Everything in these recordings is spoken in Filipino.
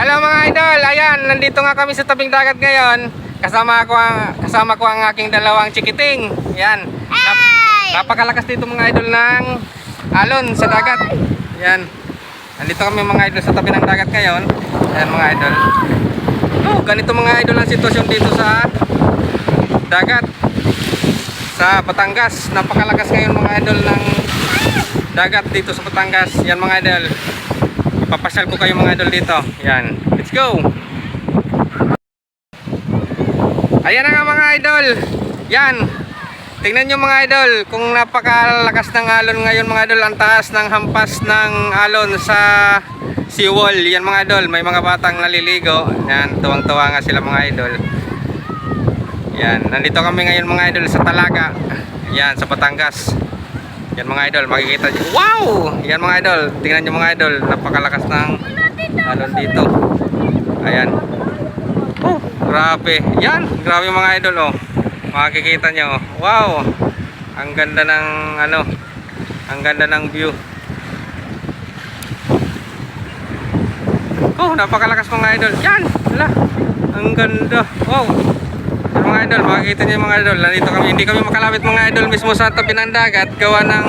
Hello mga idol, ayan, nandito nga kami sa tabing dagat ngayon. Kasama ko ang aking dalawang chikiting. Ayan. Napakalakas dito mga idol ng alon sa dagat. Ayan. Nandito kami mga idol sa tabi ng dagat ngayon. Ayan mga idol. Oh, ganito mga idol ang sitwasyon dito sa dagat sa Batangas. Napakalakas ngayon mga idol ng dagat dito sa Batangas. Yan mga idol. Ipapasyal ko kayo mga idol dito. Yan. Let's go. Ayan na nga mga idol. Yan. Tingnan nyo mga idol kung napakalakas ng alon ngayon mga idol. Ang taas ng hampas ng alon sa seawall. Yan mga idol. May mga batang naliligo. Yan. Tuwang-tuwa nga sila mga idol. Yan. Nandito kami ngayon mga idol sa Talaga. Yan. Sa Batangas. Yan mga idol, makikita nyo. Wow! Yan mga idol, tingnan nyo mga idol. Napakalakas ng alon dito. Ayan. Oh, grabe. Yan, grabe mga idol. Oh. Makikita nyo. Wow! Ang ganda ng ano, ang ganda ng view. Oh, napakalakas mga idol. Yan! Wala. Ang ganda. Wow! Mga idol, makikita niyo mga idol, nandito kami, hindi kami makalapit mga idol mismo sa tabi ng dagat, gawa ng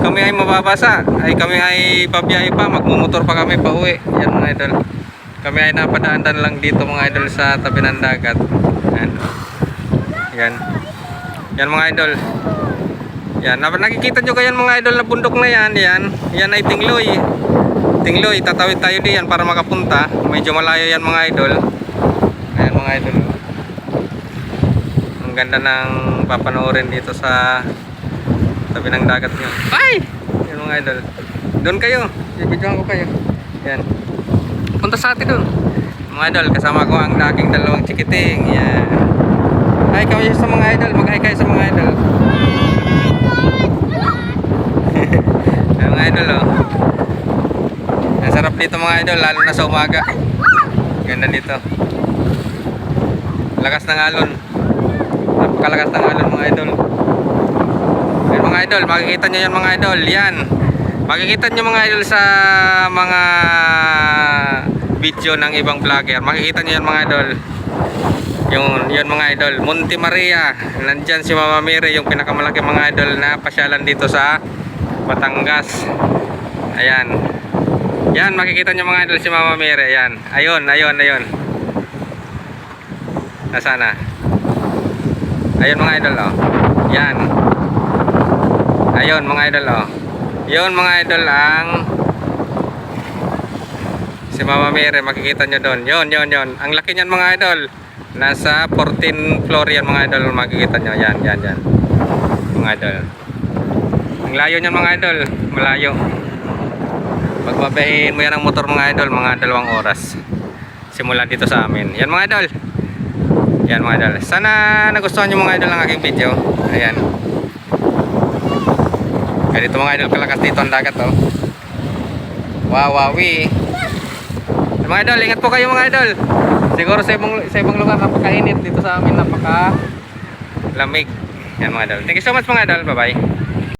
kami ay mababasa, ay kami ay pabiyahe pa, magmumotor pa kami pa uwi. Yan mga idol, kami ay napadaan lang dito mga idol sa tabi ng dagat. Yan. Yan. Yan mga idol. Yan, nakikita nyo kayan mga idol na bundok na yan. Yan ay Tingloy. Tingloy, tatawid tayo diyan para makapunta. Medyo malayo yan mga idol. Ayan mga idol. Ang ganda ng papanoorin dito sa tabi ng dagat nyo. Ay! Yan mga idol. Doon kayo. Ibidyohan ko kayo. Yan. Punta sa atin doon. Mga idol, kasama ko ang aking dalawang chikiting. Yan. Hi kayo sa mga idol. Mag-hi kayo sa mga idol. Yan mga idol oh. Ang sarap dito mga idol. Lalo na sa umaga. Ganda dito. Lakas ng alon. Napakalakas ng alon mga idol. Yan mga idol, makikita nyo yan mga idol. Yan, makikita nyo mga idol sa mga video ng ibang vlogger. Makikita nyo yan mga idol. Yun mga idol, Monte Maria. Nandyan si Mama Mary, yung pinakamalaki mga idol na pasyalan dito sa Batangas. Ayan. Yan, makikita nyo mga idol si Mama Mary. Ayan, ayun. Nasana? Ayun mga idol oh. Yan. Ayun mga idol oh. Yun mga idol ang si Mama Mary, makikita nyo doon. Yun. Ang laki niyan mga idol. Nasa 14th floor yan mga idol, makikita nyo. Yan. Mga idol. Ang layo niyan mga idol, malayo. Pagbabahin mo yan ang motor mga idol, mga 2 oras. Simula dito sa amin. Yan mga idol. Yan mga idol. Sana nagustuhan nyo mga idol ang aking video. Ayan. Ganito mga idol kalakas dito ang dagat oh. Wawawi. Mga idol, ingat po kayo mga idol. Siguro sa ibang lugar napakainit, dito sa amin napaka lamig. Yan mga idol. Thank you so much mga idol. Bye bye.